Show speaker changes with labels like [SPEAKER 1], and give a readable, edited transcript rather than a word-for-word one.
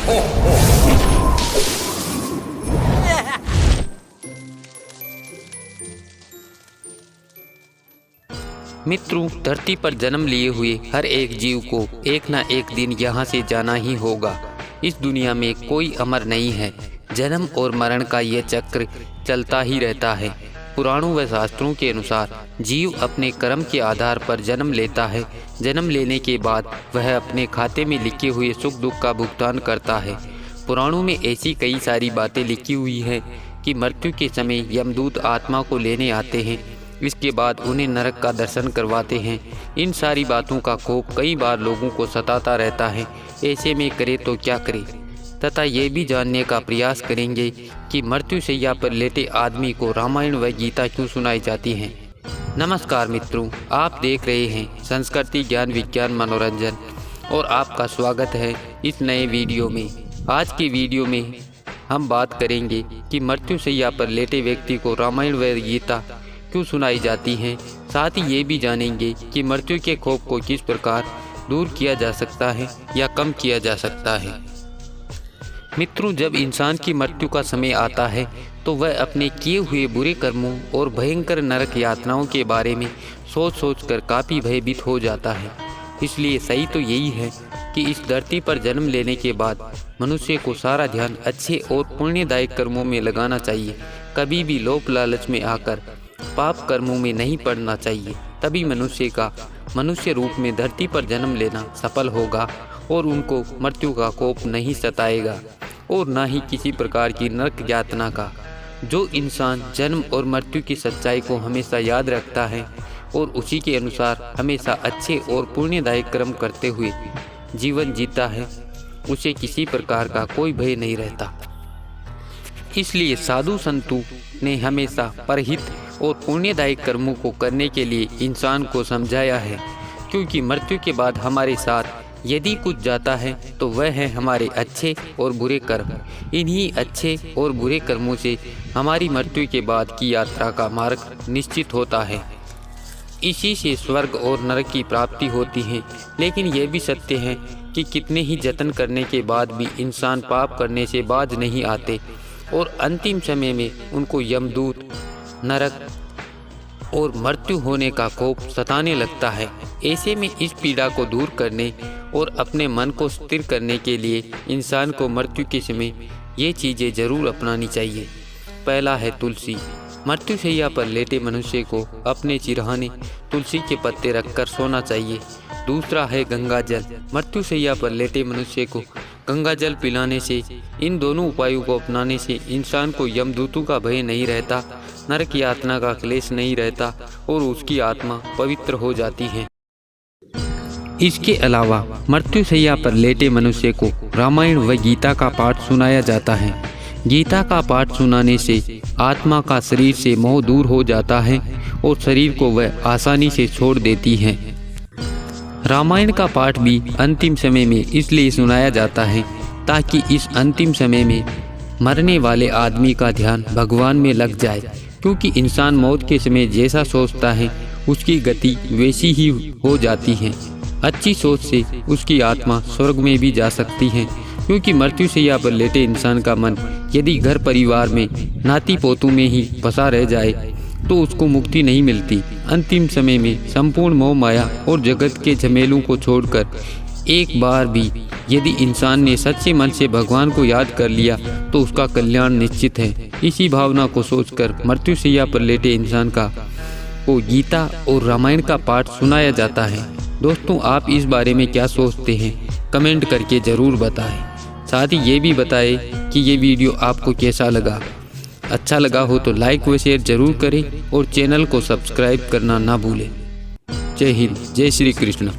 [SPEAKER 1] मित्रों, धरती पर जन्म लिए हुए हर एक जीव को एक ना एक दिन यहाँ से जाना ही होगा। इस दुनिया में कोई अमर नहीं है। जन्म और मरण का ये चक्र चलता ही रहता है। पुराणों व शास्त्रों के अनुसार जीव अपने कर्म के आधार पर जन्म लेता है। जन्म लेने के बाद वह अपने खाते में लिखे हुए सुख दुख का भुगतान करता है। पुराणों में ऐसी कई सारी बातें लिखी हुई हैं कि मृत्यु के समय यमदूत आत्मा को लेने आते हैं। इसके बाद उन्हें नरक का दर्शन करवाते हैं। इन सारी बातों का खौफ कई बार लोगों को सताता रहता है। ऐसे में करे तो क्या करे, तथा ये भी जानने का प्रयास करेंगे कि मृत्यु शैया पर लेटे आदमी को रामायण व गीता क्यों सुनाई जाती हैं। नमस्कार मित्रों, आप देख रहे हैं संस्कृति ज्ञान विज्ञान मनोरंजन और आपका स्वागत है इस नए वीडियो में। आज की वीडियो में हम बात करेंगे कि मृत्यु शैया पर लेटे व्यक्ति को रामायण व गीता क्यों सुनाई जाती हैं। साथ ही ये भी जानेंगे कि मृत्यु के खौफ को किस प्रकार दूर किया जा सकता है या कम किया जा सकता है। मित्रों, जब इंसान की मृत्यु का समय आता है तो वह अपने किए हुए बुरे कर्मों और भयंकर नरक यातनाओं के बारे में सोच सोच कर काफ़ी भयभीत हो जाता है। इसलिए सही तो यही है कि इस धरती पर जन्म लेने के बाद मनुष्य को सारा ध्यान अच्छे और पुण्यदायक कर्मों में लगाना चाहिए। कभी भी लोभ लालच में आकर पाप कर्मों में नहीं पड़ना चाहिए। तभी मनुष्य का मनुष्य रूप में धरती पर जन्म लेना सफल होगा और उनको मृत्यु का कोप नहीं सताएगा और ना ही किसी प्रकार की नरक यातना का। जो इंसान जन्म और मृत्यु की सच्चाई को हमेशा याद रखता है और उसी के अनुसार हमेशा अच्छे और पुण्यदायक कर्म करते हुए जीवन जीता है, उसे किसी प्रकार का कोई भय नहीं रहता। इसलिए साधु संतों ने हमेशा परहित और पुण्यदायक कर्मों को करने के लिए इंसान को समझाया है, क्योंकि मृत्यु के बाद हमारे साथ यदि कुछ जाता है तो वह है हमारे अच्छे और बुरे कर्म। इन्हीं अच्छे और बुरे कर्मों से हमारी मृत्यु के बाद की यात्रा का मार्ग निश्चित होता है। इसी से स्वर्ग और नरक की प्राप्ति होती है। लेकिन यह भी सत्य है कि कितने ही जतन करने के बाद भी इंसान पाप करने से बाज नहीं आते और अंतिम समय में उनको यमदूत, नरक और मृत्यु होने का खौफ सताने लगता है। ऐसे में इस पीड़ा को दूर करने और अपने मन को स्थिर करने के लिए इंसान को मृत्यु के समय ये चीज़ें जरूर अपनानी चाहिए। पहला है तुलसी। मृत्यु शैया पर लेटे मनुष्य को अपने चिरहाने तुलसी के पत्ते रखकर सोना चाहिए। दूसरा है गंगा जल। मृत्यु शैया पर लेटे मनुष्य को गंगा जल पिलाने से, इन दोनों उपायों को अपनाने से इंसान को यमदूतों का भय नहीं रहता, नरक यातना का क्लेश नहीं रहता और उसकी आत्मा पवित्र हो जाती है। इसके अलावा मृत्यु शैया पर लेटे मनुष्य को रामायण व गीता का पाठ सुनाया जाता है। गीता का पाठ सुनाने से आत्मा का शरीर से मोह दूर हो जाता है और शरीर को वह आसानी से छोड़ देती है। रामायण का पाठ भी अंतिम समय में इसलिए सुनाया जाता है ताकि इस अंतिम समय में मरने वाले आदमी का ध्यान भगवान में लग जाए, क्योंकि इंसान मौत के समय जैसा सोचता है उसकी गति वैसी ही हो जाती है। अच्छी सोच से उसकी आत्मा स्वर्ग में भी जा सकती है, क्योंकि मृत्यु शैया पर लेटे इंसान का मन यदि घर परिवार में नाती पोतों में ही फंसा रह जाए तो उसको मुक्ति नहीं मिलती। अंतिम समय में संपूर्ण मोह माया और जगत के झमेलों को छोड़कर एक बार भी यदि इंसान ने सच्चे मन से भगवान को याद कर लिया तो उसका कल्याण निश्चित है। इसी भावना को सोचकर मृत्यु शैया पर लेटे इंसान को गीता और रामायण का पाठ सुनाया जाता है। दोस्तों, आप इस बारे में क्या सोचते हैं? कमेंट करके ज़रूर बताएं। साथ ही ये भी बताएं कि ये वीडियो आपको कैसा लगा। अच्छा लगा हो तो लाइक व शेयर जरूर करें और चैनल को सब्सक्राइब करना ना भूलें। जय हिंद, जय श्री कृष्ण।